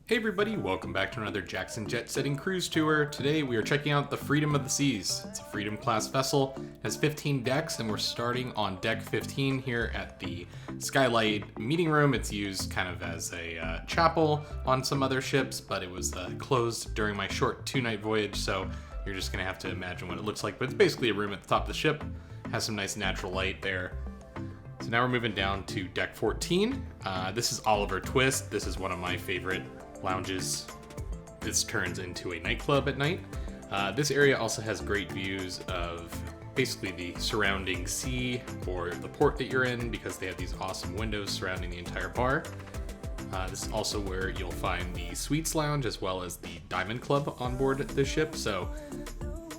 Hey everybody, welcome back to another Jackson Jet Setting cruise tour. Today we are checking out the Freedom of the Seas. It's a Freedom class vessel, it has 15 decks, and we're starting on deck 15 here at the Skylight meeting room. It's used kind of as a chapel on some other ships, but it was closed during my short 2-night voyage, so you're just gonna have to imagine what it looks like. But it's basically a room at the top of the ship, has some nice natural light there. So now we're moving down to deck 14. This is Oliver Twist. This is one of my favorite lounges. This turns into a nightclub at night. This area also has great views of basically the surrounding sea or the port that you're in, because they have these awesome windows surrounding the entire bar. This is also where you'll find the Suites Lounge as well as the Diamond Club on board the ship. So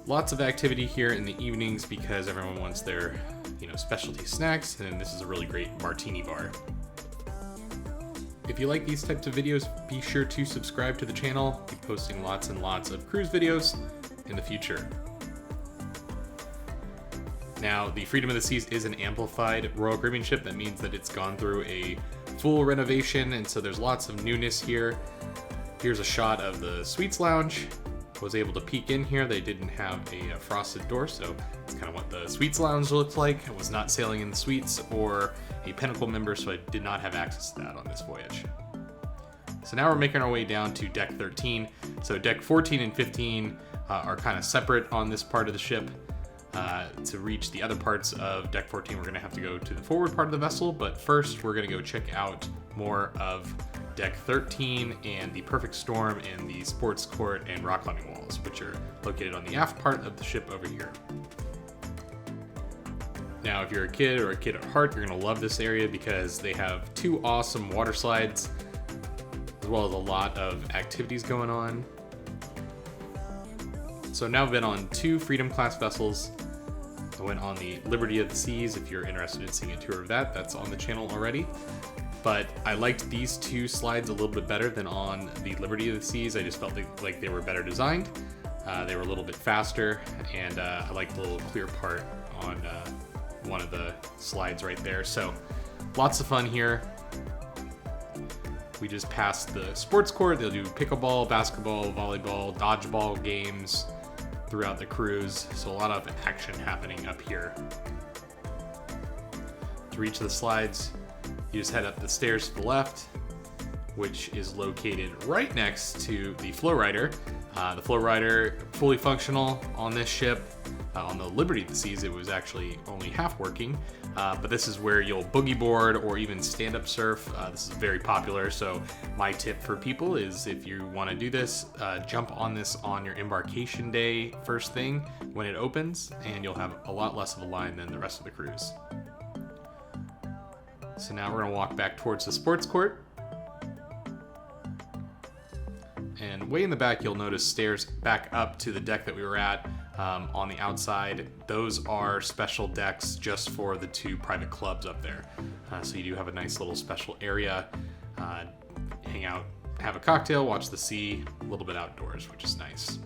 lots of activity here in the evenings because everyone wants their specialty snacks, and this is a really great martini bar. If you like these types of videos, be sure to subscribe to the channel. I'll be posting lots and lots of cruise videos in the future. Now, the Freedom of the Seas is an amplified Royal Caribbean ship. That means that it's gone through a full renovation, and so there's lots of newness here. Here's a shot of the Suites Lounge. I was able to peek in here. They didn't have a frosted door, so it's kind of what the Suites Lounge looked like. I was not sailing in the suites or a Pinnacle member, so I did not have access to that on this voyage. So now we're making our way down to deck 13. So deck 14 and 15 are kind of separate on this part of the ship. To reach the other parts of deck 14, we're going to have to go to the forward part of the vessel, but first we're going to go check out more of deck 13 and the Perfect Storm and the sports court and rock climbing walls, which are located on the aft part of the ship over here. Now, if you're a kid or a kid at heart, you're going to love this area because they have 2 awesome water slides as well as a lot of activities going on. So now I've been on 2 Freedom class vessels. I went on the Liberty of the Seas. If you're interested in seeing a tour of that, that's on the channel already. But I liked these 2 slides a little bit better than on the Liberty of the Seas. I just felt like they were better designed. They were a little bit faster, and I liked the little clear part on one of the slides right there. So lots of fun here. We just passed the sports court. They'll do pickleball, basketball, volleyball, dodgeball games throughout the cruise. So a lot of action happening up here. To reach the slides, you just head up the stairs to the left, which is located right next to the flow rider. The flow rider, fully functional on this ship. On the Liberty of the Seas, it was actually only half working, but this is where you'll boogie board or even stand-up surf. This is very popular, so my tip for people is if you want to do this, jump on this on your embarkation day first thing when it opens, and you'll have a lot less of a line than the rest of the cruise. So now we're going to walk back towards the sports court. And way in the back, you'll notice stairs back up to the deck that we were at on the outside. Those are special decks just for the 2 private clubs up there. So you do have a nice little special area. Hang out, have a cocktail, watch the sea, a little bit outdoors, which is nice.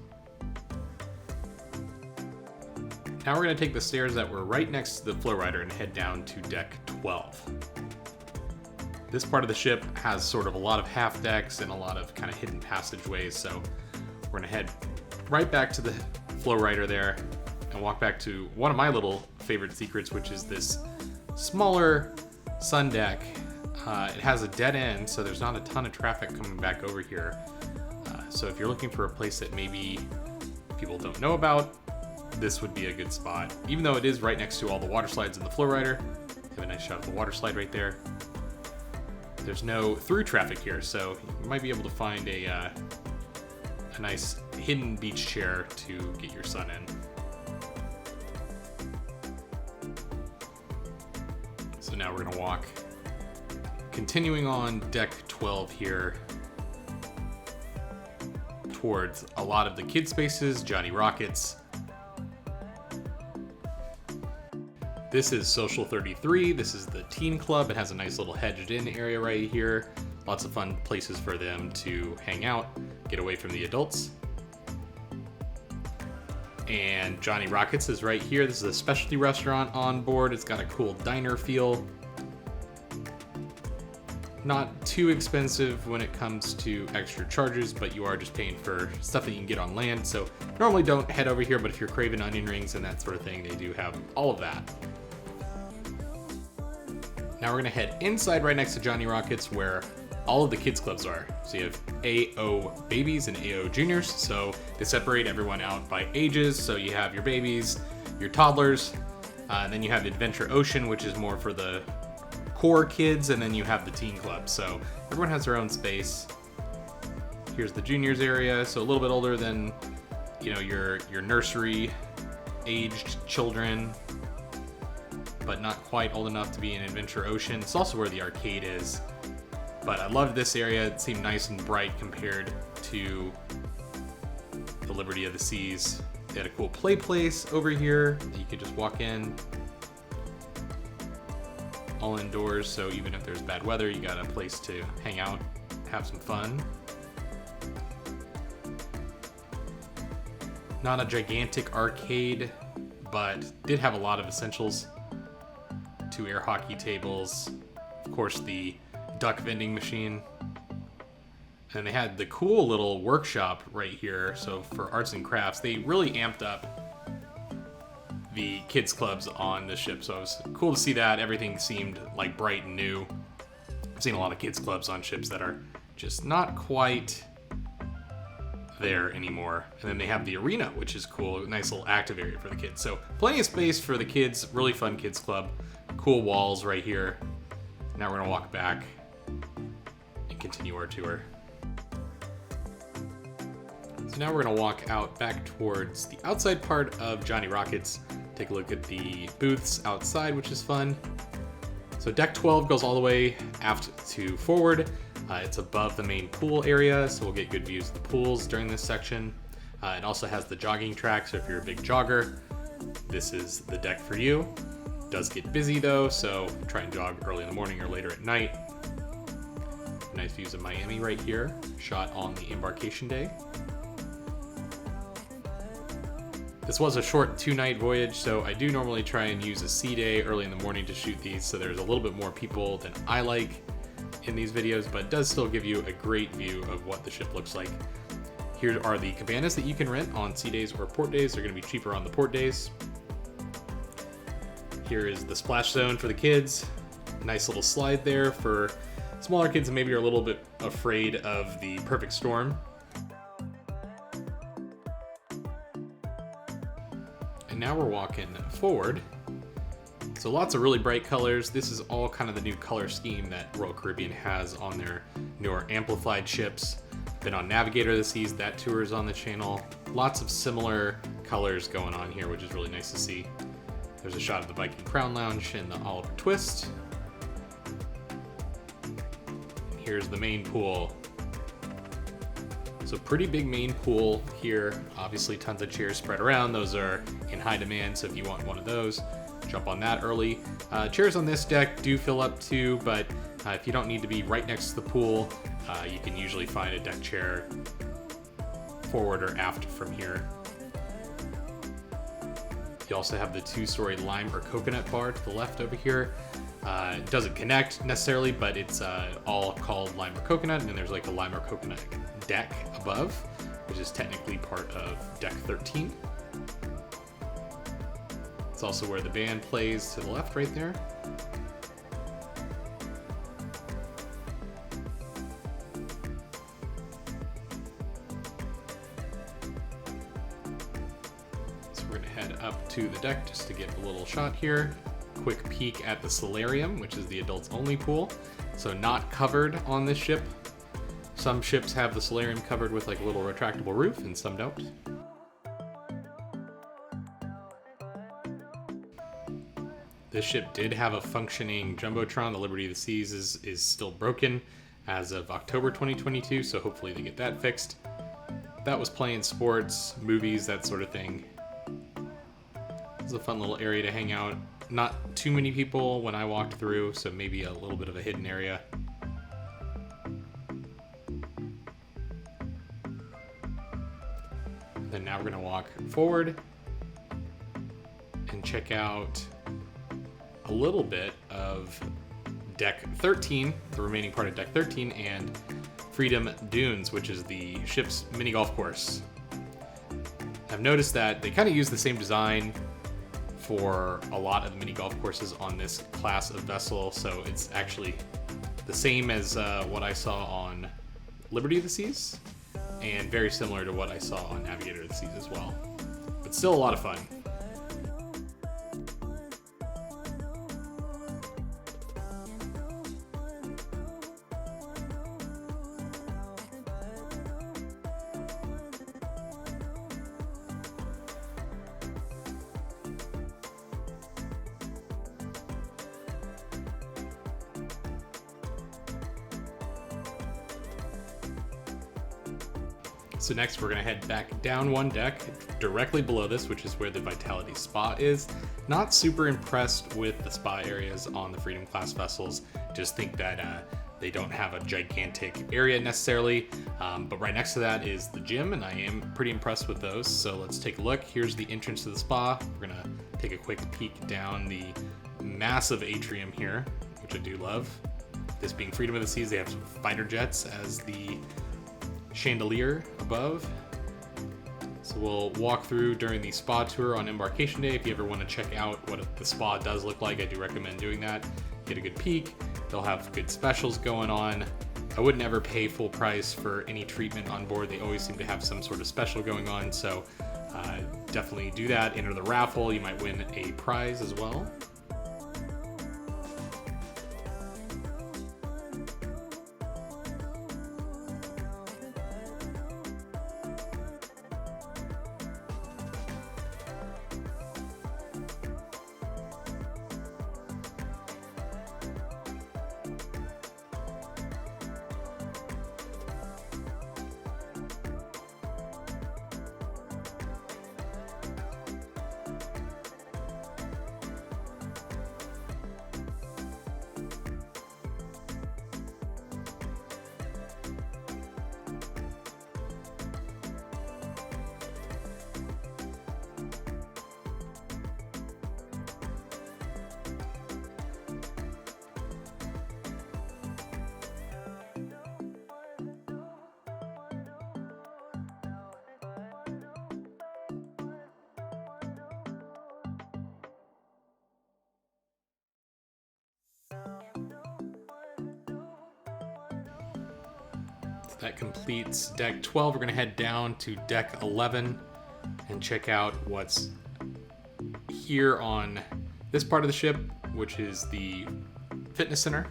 Now we're going to take the stairs that were right next to the flow rider and head down to deck 12. This part of the ship has sort of a lot of half decks and a lot of kind of hidden passageways, so we're going to head right back to the flow rider there and walk back to one of my little favorite secrets, which is this smaller sun deck. It has a dead end, so there's not a ton of traffic coming back over here. So if you're looking for a place that maybe people don't know about, this would be a good spot. Even though it is right next to all the water slides in the flow rider, have a nice shot of the water slide right there. There's no through traffic here, so you might be able to find a nice hidden beach chair to get your sun in. So now we're going to walk, continuing on deck 12 here, towards a lot of the kid spaces, Johnny Rockets. This is Social 33. This is the teen club. It has a nice little hedged in area right here. Lots of fun places for them to hang out, get away from the adults. And Johnny Rockets is right here. This is a specialty restaurant on board. It's got a cool diner feel. Not too expensive when it comes to extra charges, but you are just paying for stuff that you can get on land. So normally don't head over here, but if you're craving onion rings and that sort of thing, they do have all of that. Now we're gonna head inside right next to Johnny Rockets where all of the kids clubs are. So you have AO babies and AO juniors. So they separate everyone out by ages. So you have your babies, your toddlers, and then you have Adventure Ocean, which is more for the core kids, and then you have the teen club. So everyone has their own space. Here's the juniors area, so a little bit older than, you know, your nursery aged children, but not quite old enough to be in Adventure Ocean. It's also where the arcade is. But I loved this area. It seemed nice and bright compared to the Liberty of the Seas. They had a cool play place over here that you could just walk in. All indoors, so even if there's bad weather, you got a place to hang out, have some fun. Not a gigantic arcade, but did have a lot of essentials. 2 air hockey tables, of course the duck vending machine. And they had the cool little workshop right here. So for arts and crafts, they really amped up the kids clubs on the ship. So it was cool to see that. Everything seemed like bright and new. I've seen a lot of kids clubs on ships that are just not quite there anymore. And then they have the arena, which is cool. Nice little active area for the kids. So plenty of space for the kids. Really fun kids club. Cool walls right here. Now we're gonna walk back and continue our tour. So now we're gonna walk out back towards the outside part of Johnny Rockets. Take a look at the booths outside, which is fun. So deck 12 goes all the way aft to forward. It's above the main pool area, so we'll get good views of the pools during this section. It also has the jogging track, so if you're a big jogger, this is the deck for you. It does get busy though, so try and jog early in the morning or later at night. Nice views of Miami right here, shot on the embarkation day. This was a short 2-night voyage, so I do normally try and use a sea day early in the morning to shoot these, so there's a little bit more people than I like in these videos, but it does still give you a great view of what the ship looks like. Here are the cabanas that you can rent on sea days or port days. They're going to be cheaper on the port days. Here is the splash zone for the kids. Nice little slide there for smaller kids that maybe are a little bit afraid of the perfect storm. And now we're walking forward. So lots of really bright colors. This is all kind of the new color scheme that Royal Caribbean has on their newer amplified ships. Been on Navigator of the Seas, that tour is on the channel. Lots of similar colors going on here, which is really nice to see. There's a shot of the Viking Crown Lounge and the Oliver Twist. Here's the main pool. So pretty big main pool here. Obviously tons of chairs spread around. Those are in high demand, so if you want one of those, jump on that early. Chairs on this deck do fill up too, but if you don't need to be right next to the pool, you can usually find a deck chair forward or aft from here. You also have the 2-story lime or coconut bar to the left over here. It doesn't connect necessarily, but it's all called lime or coconut, and there's like a lime or coconut deck above, which is technically part of deck 13. It's also where the band plays to the left right there. So we're gonna head up to the deck just to get a little shot here. Quick peek at the solarium, which is the adults only pool. So not covered on this ship. Some ships have the solarium covered with like a little retractable roof and some don't. This ship did have a functioning Jumbotron. The Liberty of the Seas is still broken as of October 2022, so hopefully they get that fixed. That was playing sports, movies, that sort of thing. It's a fun little area to hang out. Not too many people when I walked through, so maybe a little bit of a hidden area. Then now we're gonna walk forward and check out a little bit of deck 13, the remaining part of deck 13, and Freedom Dunes, which is the ship's mini golf course. I've noticed that they kind of use the same design for a lot of the mini golf courses on this class of vessel, so it's actually the same as what I saw on Liberty of the Seas, and very similar to what I saw on Navigator of the Seas as well. But still a lot of fun. So next we're going to head back down one deck, directly below this, which is where the Vitality Spa is. Not super impressed with the spa areas on the Freedom class vessels. Just think that they don't have a gigantic area necessarily. But right next to that is the gym, and I am pretty impressed with those. So let's take a look. Here's the entrance to the spa. We're going to take a quick peek down the massive atrium here, which I do love. This being Freedom of the Seas, they have some fighter jets as the chandelier above. So we'll walk through during the spa tour on embarkation day. If you ever want to check out what the spa does look like, I do recommend doing that. Get a good peek. They'll have good specials going on. I wouldn't ever pay full price for any treatment on board. They always seem to have some sort of special going on, so definitely do that. Enter the raffle. You might win a prize as well. That completes deck 12. We're going to head down to deck 11 and check out what's here on this part of the ship, which is the fitness center.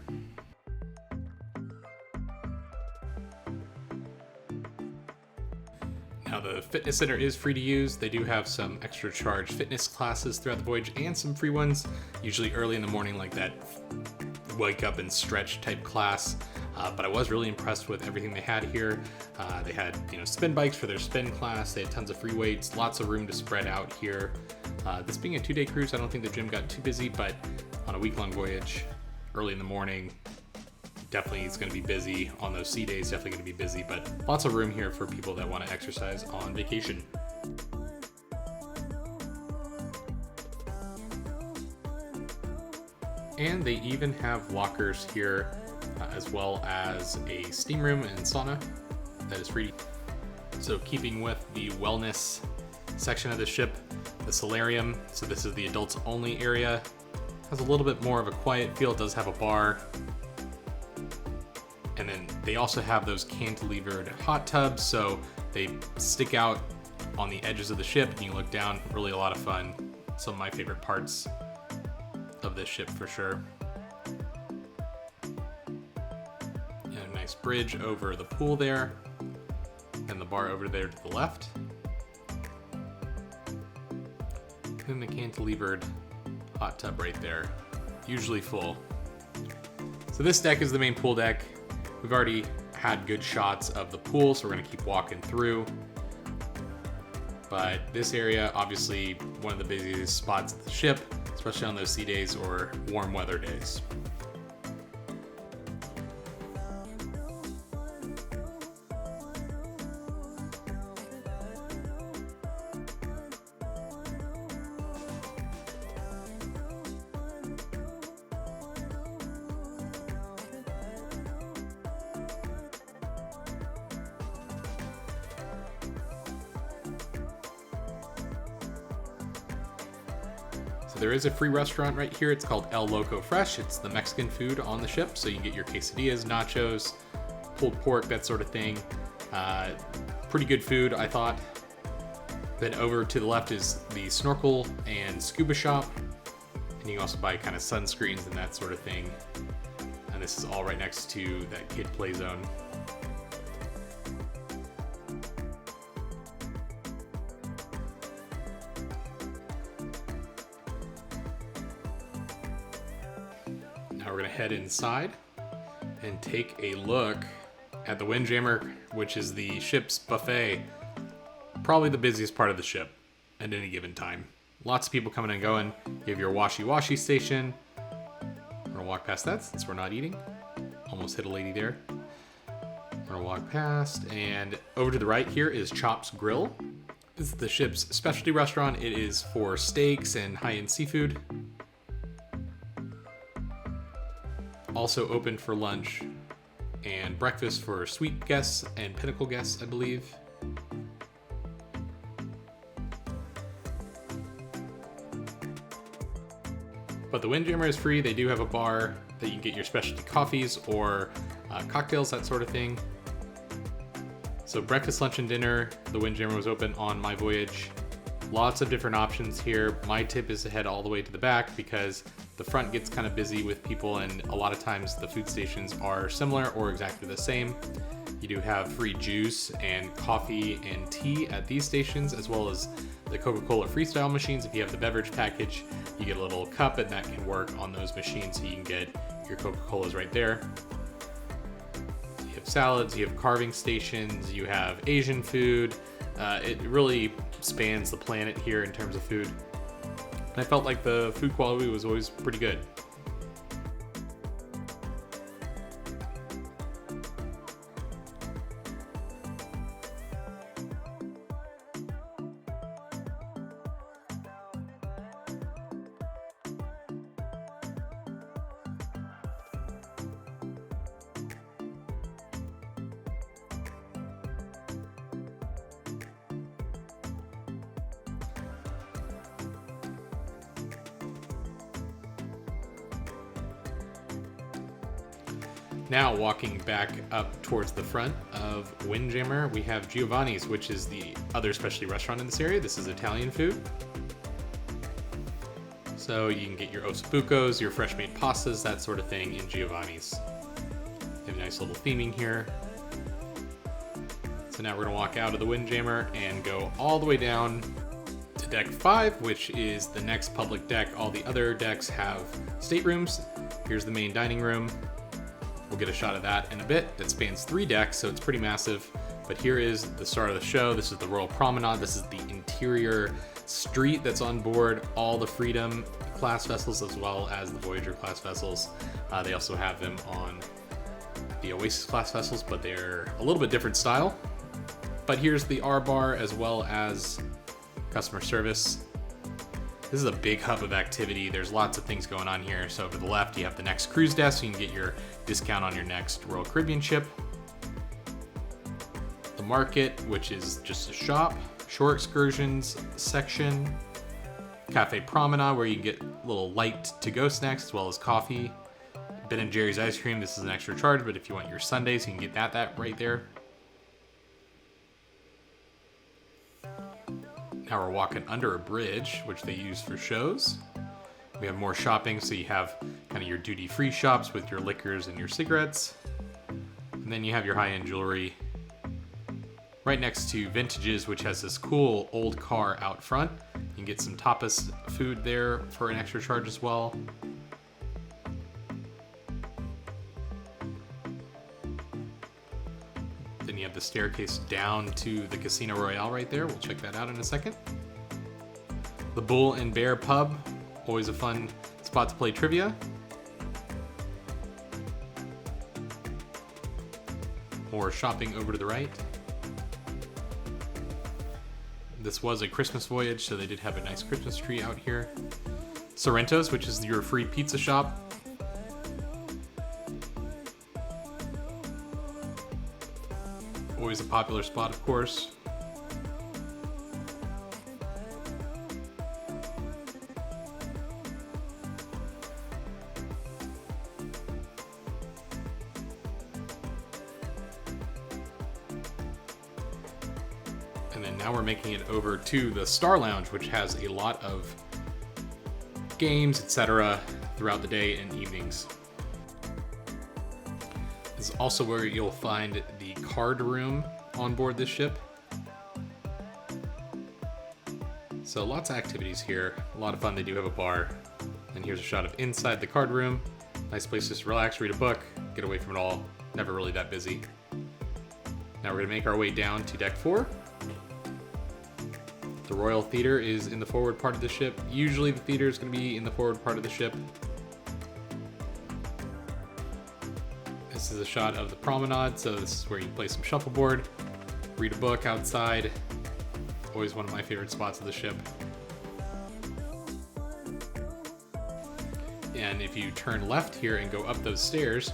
Now the fitness center is free to use. They do have some extra charge fitness classes throughout the voyage and some free ones, usually early in the morning, like that wake up and stretch type class. But I was really impressed with everything they had here. They had, spin bikes for their spin class. They had tons of free weights, lots of room to spread out here. This being a 2-day cruise, I don't think the gym got too busy, but on a week-long voyage, early in the morning, definitely it's going to be busy. On those sea days, definitely going to be busy, but lots of room here for people that want to exercise on vacation. And they even have lockers here, as well as a steam room and sauna that is free. So keeping with the wellness section of the ship, the solarium, so this is the adults only area, has a little bit more of a quiet feel. It does have a bar. And then they also have those cantilevered hot tubs, so they stick out on the edges of the ship and you look down. Really a lot of fun. Some of my favorite parts of this ship for sure. And a nice bridge over the pool there, and the bar over there to the left. And the cantilevered hot tub right there, usually full. So this deck is the main pool deck. We've already had good shots of the pool, so we're gonna keep walking through. But this area, obviously one of the busiest spots of the ship, especially on those sea days or warm weather days. So there is a free restaurant right here. It's called El Loco Fresh. It's the Mexican food on the ship. So you can get your quesadillas, nachos, pulled pork, that sort of thing. Pretty good food, I thought. Then over to the left is the snorkel and scuba shop. And you can also buy kind of sunscreens and that sort of thing. And this is all right next to that kid play zone. Now we're gonna head inside and take a look at the Windjammer, which is the ship's buffet. Probably the busiest part of the ship at any given time. Lots of people coming and going. You have your washy station. We're gonna walk past that since we're not eating. Almost hit a lady there. We're gonna walk past, and over to the right here is Chop's Grill. This is the ship's specialty restaurant. It is for steaks and high-end seafood. Also open for lunch and breakfast for suite guests and pinnacle guests, I believe. But the Windjammer is free. They do have a bar that you can get your specialty coffees or cocktails, that sort of thing. So breakfast, lunch, and dinner, the Windjammer was open on my voyage. Lots of different options here. My tip is to head all the way to the back because the front gets kind of busy with people, and a lot of times the food stations are similar or exactly the same. You do have free juice and coffee and tea at these stations, as well as the Coca-Cola Freestyle machines. If you have the beverage package, you get a little cup, and that can work on those machines, so you can get your Coca-Colas right there. You have salads, you have carving stations, you have Asian food. It really spans the planet here in terms of food. And I felt like the food quality was always pretty good. Now walking back up towards the front of Windjammer, we have Giovanni's, which is the other specialty restaurant in this area. This is Italian food. So you can get your ossobucos, your fresh made pastas, that sort of thing in Giovanni's. They have a nice little theming here. So now we're gonna walk out of the Windjammer and go all the way down to deck 5, which is the next public deck. All the other decks have staterooms. Here's the main dining room. We'll get a shot of that in a bit. It spans 3 decks, so it's pretty massive. But here is the start of the show. This is the Royal Promenade. This is the interior street that's on board all the Freedom class vessels as well as the Voyager class vessels. They also have them on the Oasis class vessels, but they're a little bit different style. But here's the R bar as well as customer service. This is a big hub of activity. There's lots of things going on here. So to the left, you have the next cruise desk, so you can get your discount on your next Royal Caribbean ship. The market, which is just a shop. Shore excursions section. Cafe Promenade, where you can get little light to-go snacks as well as coffee. Ben & Jerry's ice cream. This is an extra charge, but if you want your sundaes, you can get that right there. Now we're walking under a bridge, which they use for shows. We have more shopping, so you have kind of your duty-free shops with your liquors and your cigarettes. And then you have your high-end jewelry right next to Vintages, which has this cool old car out front. You can get some tapas food there for an extra charge as well. Then you have the staircase down to the Casino Royale right there. We'll check that out in a second. The Bull and Bear Pub, always a fun spot to play trivia. More shopping over to the right. This was a Christmas voyage, so they did have a nice Christmas tree out here. Sorrento's, which is your free pizza shop. Always a popular spot, of course. And now we're making it over to the Star Lounge, which has a lot of games, etc. throughout the day and evenings. This is also where you'll find the card room on board this ship. So lots of activities here, a lot of fun. They do have a bar. And here's a shot of inside the card room. Nice place to just relax, read a book, get away from it all. Never really that busy. Now we're gonna make our way down to deck 4. The Royal Theater is in the forward part of the ship. Usually the theater is gonna be in the forward part of the ship. This is a shot of the promenade, so this is where you play some shuffleboard, read a book outside. Always one of my favorite spots of the ship. And if you turn left here and go up those stairs,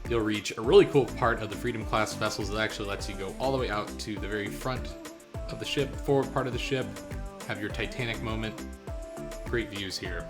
you'll reach a really cool part of the Freedom class vessels that actually lets you go all the way out to the very front of the ship, forward part of the ship, have your Titanic moment. Great views here.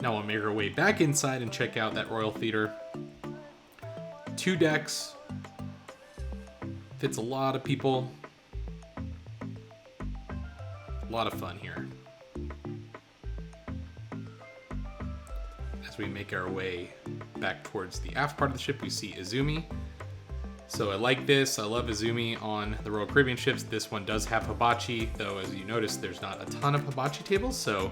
Now we'll make our way back inside and check out that Royal Theater. 2 decks. Fits a lot of people. A lot of fun here. As we make our way back towards the aft part of the ship, we see Izumi. So I like this. I love Izumi on the Royal Caribbean ships. This one does have hibachi, though as you notice, there's not a ton of hibachi tables, so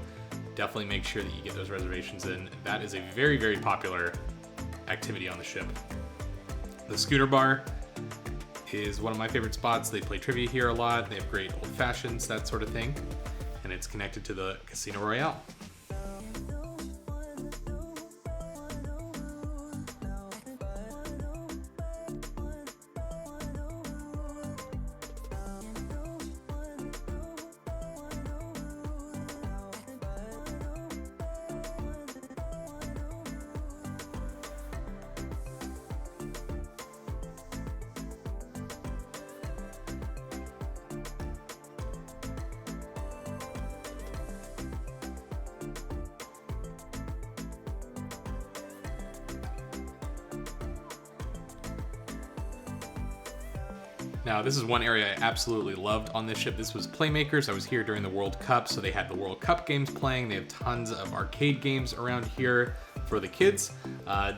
definitely make sure that you get those reservations in. That is a very, very popular activity on the ship. The Scooter Bar is one of my favorite spots. They play trivia here a lot. They have great old fashions, that sort of thing. And it's connected to the Casino Royale. Now, this is one area I absolutely loved on this ship. This was Playmakers. I was here during the World Cup, so they had the World Cup games playing. They have tons of arcade games around here for the kids.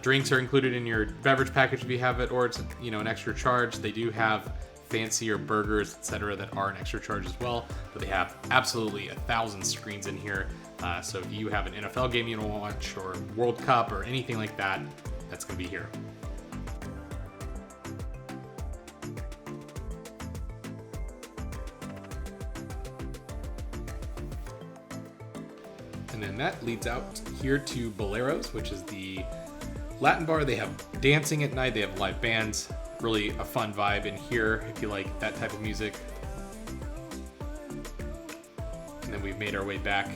Drinks are included in your beverage package if you have it, or it's an extra charge. They do have fancier burgers, etc., that are an extra charge as well. But they have absolutely 1,000 screens in here. So if you have an NFL game you want to watch, or World Cup, or anything like that, that's going to be here. And then that leads out here to Boleros, which is the Latin bar. They have dancing at night. They have live bands. Really a fun vibe in here if you like that type of music. And then we've made our way back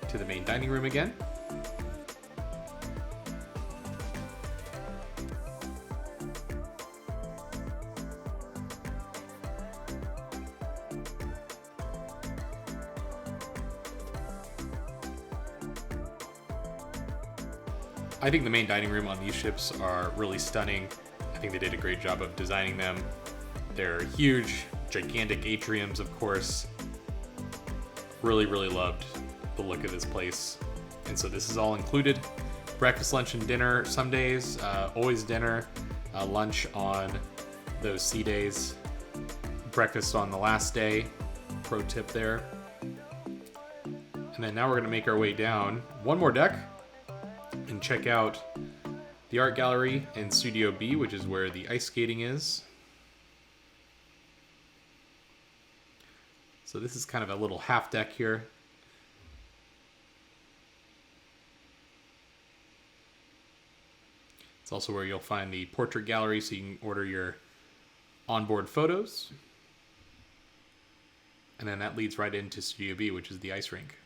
to the main dining room again. I think the main dining room on these ships are really stunning. I think they did a great job of designing them. They're huge, gigantic atriums, of course. Really, really loved the look of this place. And so this is all included. Breakfast, lunch, and dinner some days. Always dinner. Lunch on those sea days. Breakfast on the last day. Pro tip there. And then now we're going to make our way down one more deck and check out the art gallery in Studio B, which is where the ice skating is. So this is kind of a little half deck here. It's also where you'll find the portrait gallery, so you can order your onboard photos. And then that leads right into Studio B, which is the ice rink.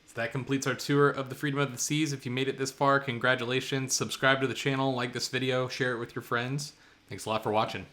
So that completes our tour of the Freedom of the Seas. If you made it this far, congratulations. Subscribe to the channel, like this video, share it with your friends. Thanks a lot for watching.